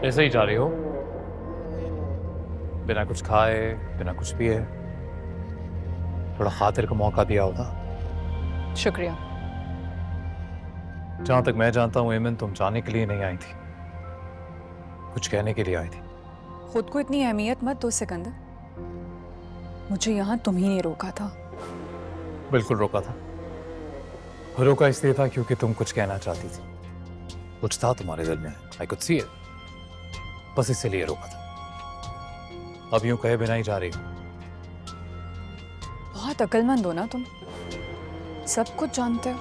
ऐसे ही जा रही हो, बिना कुछ खाए, बिना कुछ पिए? थोड़ा खातिर का मौका दिया होता। शुक्रिया। जहां तक मैं जानता हूं एमन, तुम जाने के लिए नहीं आई थी, कुछ कहने के लिए आई थी। खुद को इतनी अहमियत मत दो सिकंदर। मुझे यहाँ तुम ही ने रोका था। बिल्कुल रोका था। रोका इसलिए था क्योंकि तुम कुछ कहना चाहती थी, कुछ था तुम्हारे दिल में, आई कुड सी इट। बस इसलिए रोका था। अब यूं कहे बिना ही जा रही हो। बहुत अक्लमंद हो ना तुम, सब कुछ जानते हो।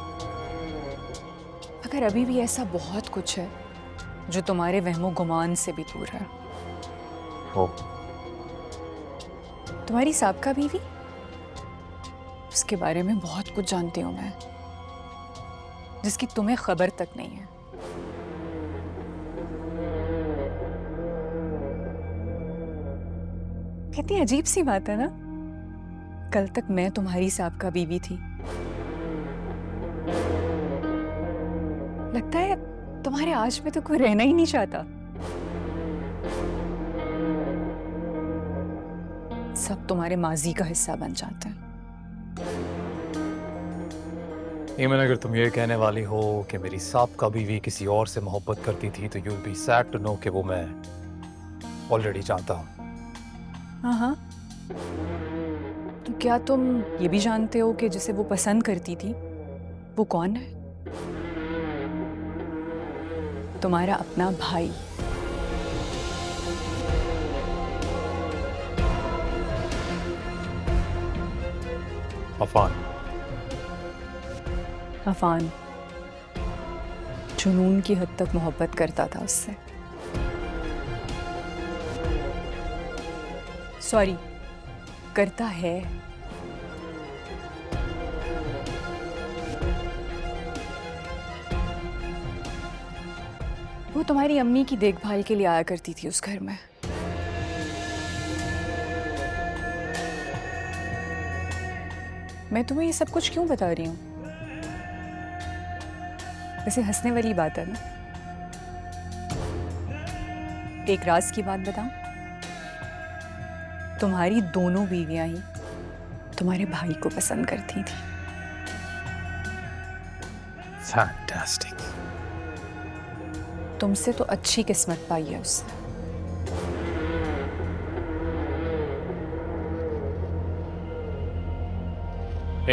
मगर अभी भी ऐसा बहुत कुछ है जो तुम्हारे वहमो गुमान से भी दूर है। ओ, तुम्हारी साबका बीवी, उसके बारे में बहुत कुछ जानती हूं मैं, जिसकी तुम्हें खबर तक नहीं है। कितनी अजीब सी बात है ना, कल तक मैं तुम्हारी साबका बीवी थी। लगता है तुम्हारे आज में तो कोई रहना ही नहीं चाहता। सब तुम्हारे माजी का हिस्सा बन जाते हैं। एमन, अगर तुम ये कहने वाली हो कि मेरी साबका बीवी किसी और से मोहब्बत करती थी, तो you will be sad to know कि वो मैं ऑलरेडी जानता हूं। हाँ हाँ, तो क्या तुम ये भी जानते हो कि जिसे वो पसंद करती थी वो कौन है? तुम्हारा अपना भाई। अफान। अफान जुनून की हद तक मोहब्बत करता था उससे। सॉरी, करता है। वो तुम्हारी अम्मी की देखभाल के लिए आया करती थी उस घर में। मैं तुम्हें ये सब कुछ क्यों बता रही हूँ? वैसे हंसने वाली बात है ना। एक राज की बात बताऊं, तुम्हारी दोनों बीवियां ही तुम्हारे भाई को पसंद करती थी। फैंटास्टिक। तुमसे तो अच्छी किस्मत पाई है उसने।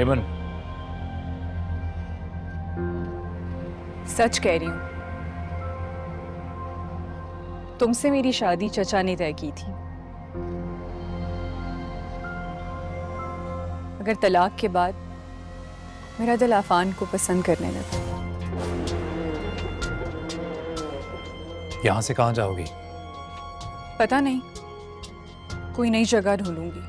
एमन, सच कह रही हूं, तुमसे मेरी शादी चचा ने तय की थी। अगर तलाक के बाद मेरा दिल आफान को पसंद करने लगा, यहां से कहां जाओगी? पता नहीं, कोई नई जगह ढूंढूंगी।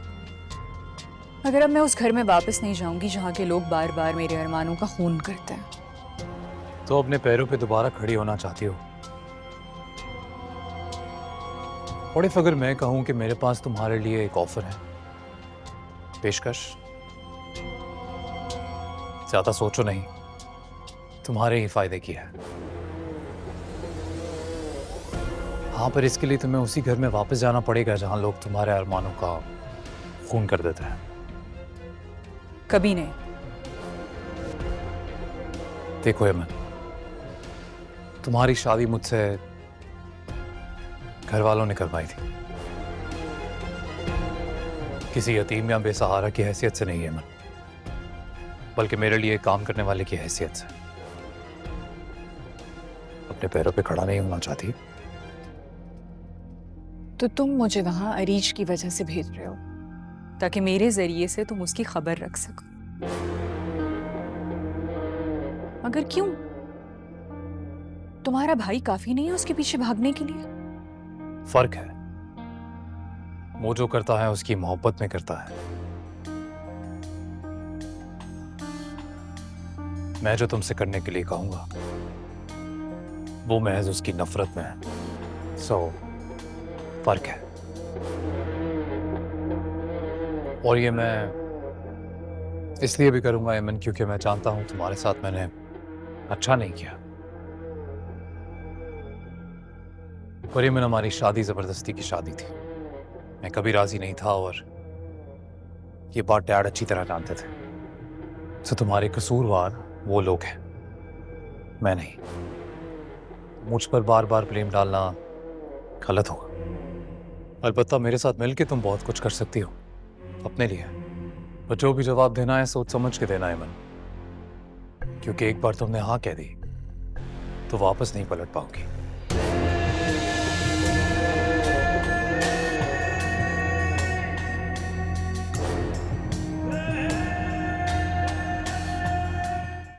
मगर अब मैं उस घर में वापस नहीं जाऊंगी जहां के लोग बार बार मेरे अरमानों का खून करते हैं। तो अपने पैरों पे दोबारा खड़ी होना चाहती हो? और इफ अगर मैं कहूं कि मेरे पास तुम्हारे लिए एक ऑफर है, पेशकश? ज्यादा सोचो नहीं, तुम्हारे ही फायदे की है। हाँ, पर इसके लिए तुम्हें उसी घर में वापस जाना पड़ेगा जहां लोग तुम्हारे अरमानों का खून कर देते हैं। कभी नहीं। देखो एमन, तुम्हारी शादी मुझसे घर वालों ने करवाई थी, किसी यतीम या बेसहारा की हैसियत से नहीं है एमन, बल्कि मेरे लिए काम करने वाले की हैसियत से। अपने पैरों पे खड़ा नहीं होना चाहती? तो तुम मुझे वहां अरीज की वजह से भेज रहे हो ताकि मेरे जरिए से तुम उसकी खबर रख सको। मगर क्यों? तुम्हारा भाई काफी नहीं है उसके पीछे भागने के लिए? फर्क है, वो जो करता है उसकी मोहब्बत में करता है। मैं जो तुमसे करने के लिए कहूंगा वो महज उसकी नफरत में है। सो फर्क है। और ये मैं इसलिए भी करूंगा एमन क्योंकि मैं जानता हूं तुम्हारे साथ मैंने अच्छा नहीं किया। पर ये मैंने हमारी शादी जबरदस्ती की शादी थी। मैं कभी राजी नहीं था और ये बात डैड अच्छी तरह जानते थे। तो तुम्हारे कसूरवार वो लोग हैं, मैं नहीं। मुझ पर बार बार ब्लेम डालना गलत होगा। अलबत्ता मेरे साथ मिलके तुम बहुत कुछ कर सकती हो अपने लिए, पर जो भी जवाब देना है सोच समझ के देना है मन, क्योंकि एक बार तुमने हाँ कह दी तो वापस नहीं पलट पाओगी।